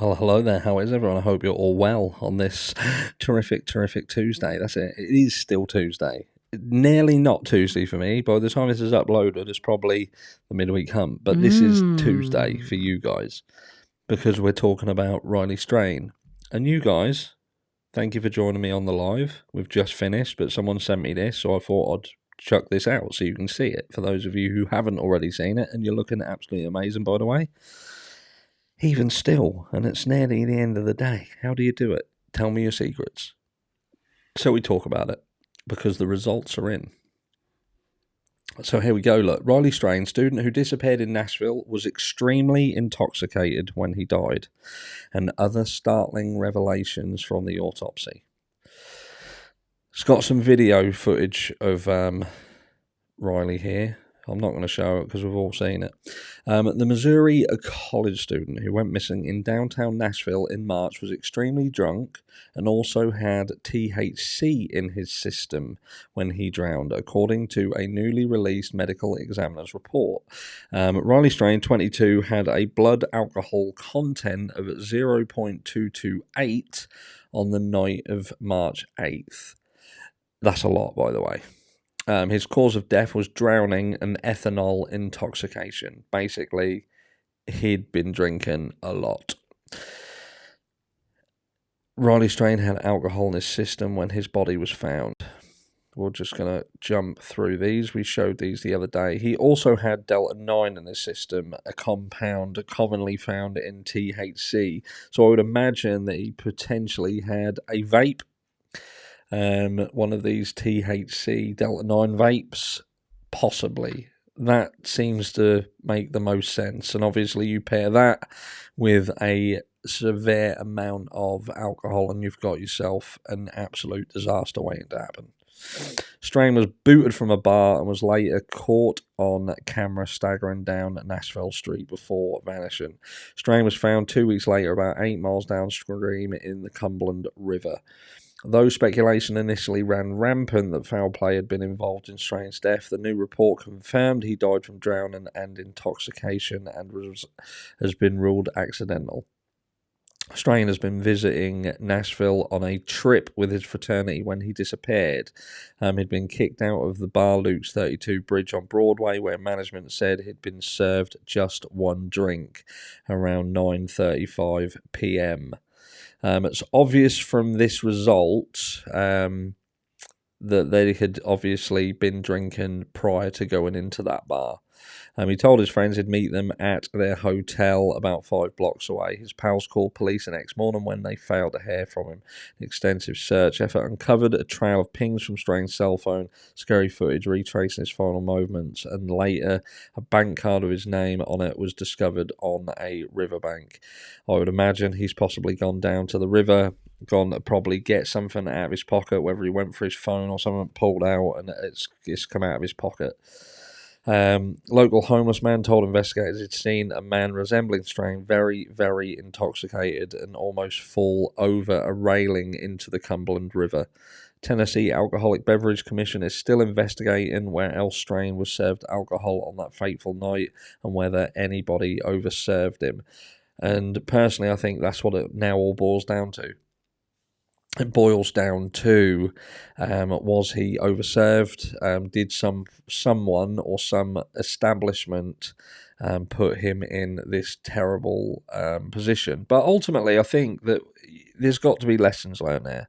Well, hello there. How is everyone? I hope you're all well on this terrific Tuesday. That's it. It is still Tuesday. Nearly not Tuesday for me. By the time this is uploaded, it's probably the midweek hump. But this is Tuesday for you guys because we're talking about Riley Strain. And you guys, thank you for joining me on the live. We've just finished, but someone sent me this, so I thought I'd chuck this out so you can see it. For those of you who haven't already seen it, and you're looking absolutely amazing, by the way. Even still, and it's nearly the end of the day. How do you do it? Tell me your secrets. So we talk about it, because the results are in. So here we go, look. Riley Strain, student who disappeared in Nashville, was extremely intoxicated when he died, and other startling revelations from the autopsy. It's got some video footage of Riley here. I'm not going to show it because we've all seen it. The Missouri college student who went missing in downtown Nashville in March was extremely drunk and also had THC in his system when he drowned, according to a newly released medical examiner's report. Riley Strain, 22, had a blood alcohol content of 0.228 on the night of March 8th. That's a lot, by the way. His cause of death was drowning and ethanol intoxication. Basically, he'd been drinking a lot. Riley Strain had alcohol in his system when his body was found. We're just going to jump through these. We showed these the other day. He also had Delta-9 in his system, a compound commonly found in THC. So I would imagine that he potentially had a vape. One of these THC Delta-9 vapes, possibly. That seems to make the most sense. And obviously you pair that with a severe amount of alcohol and you've got yourself an absolute disaster waiting to happen. Strain was booted from a bar and was later caught on camera staggering down Nashville Street before vanishing. Strain was found 2 weeks later about 8 miles downstream in the Cumberland River. Though speculation initially ran rampant that foul play had been involved in Strain's death, the new report confirmed he died from drowning and intoxication and has been ruled accidental. Strain has been visiting Nashville on a trip with his fraternity when he disappeared. He'd been kicked out of the bar Luke's 32 Bridge on Broadway, where management said he'd been served just one drink around 9:35 p.m. It's obvious from this result that they had obviously been drinking prior to going into that bar. He told his friends he'd meet them at their hotel about 5 blocks away. His pals called police the next morning when they failed to hear from him. An extensive search effort uncovered a trail of pings from Strain's cell phone, scary footage retracing his final movements, and later a bank card with his name on it was discovered on a riverbank. I would imagine he's possibly gone down to the river, gone to probably get something out of his pocket, whether he went for his phone or something pulled out and it's come out of his pocket. Local homeless man told investigators he'd seen a man resembling Strain very, very intoxicated and almost fall over a railing into the Cumberland River. Tennessee Alcoholic Beverage Commission is still investigating where else Strain was served alcohol on that fateful night and whether anybody overserved him. And personally, I think that's what it now all boils down to. It boils down to, was he overserved? Did someone or some establishment put him in this terrible position? But ultimately, I think that there's got to be lessons learned there.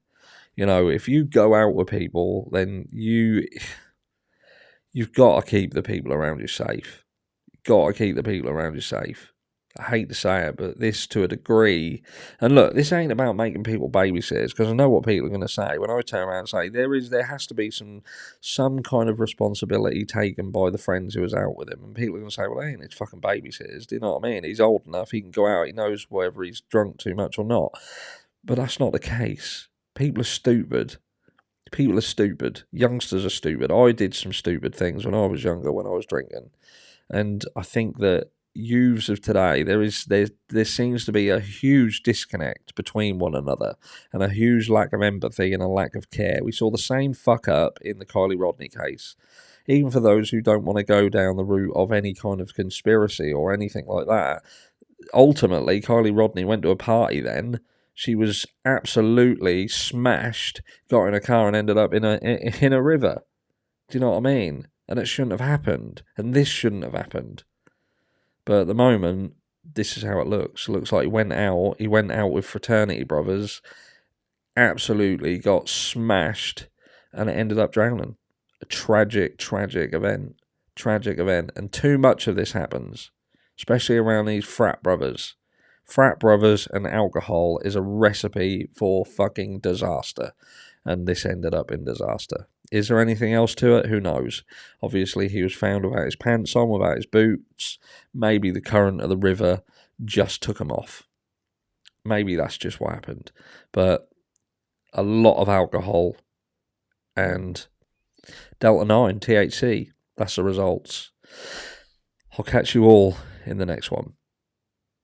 You know, if you go out with people, then you've got to keep the people around you safe. You've got to keep the people around you safe. I hate to say it, but this to a degree, and look, this ain't about making people babysitters, because I know what people are going to say when I turn around and say there has to be some kind of responsibility taken by the friends who was out with him, and people are going to say, well, they ain't his fucking babysitters, do you know what I mean? He's old enough, he can go out, he knows whether he's drunk too much or not, but that's not the case. People are stupid. Youngsters are stupid. I did some stupid things when I was younger, when I was drinking, and I think that youths of today, there seems to be a huge disconnect between one another and a huge lack of empathy and a lack of care. We saw the same fuck up in the Kylie Rodney case. Even for those who don't want to go down the route of any kind of conspiracy or anything like that, ultimately, Kylie Rodney went to a party then. She was absolutely smashed, got in a car and ended up in a river. Do you know what I mean? And it shouldn't have happened. And this shouldn't have happened. But at the moment, this is how it looks. It looks like he went out with fraternity brothers, absolutely got smashed, and it ended up drowning. A tragic event. Tragic event. And too much of this happens, especially around these frat brothers. Frat brothers and alcohol is a recipe for fucking disaster. And this ended up in disaster. Is there anything else to it? Who knows? Obviously, he was found without his pants on, without his boots. Maybe the current of the river just took him off. Maybe that's just what happened. But a lot of alcohol and Delta 9, THC. That's the results. I'll catch you all in the next one.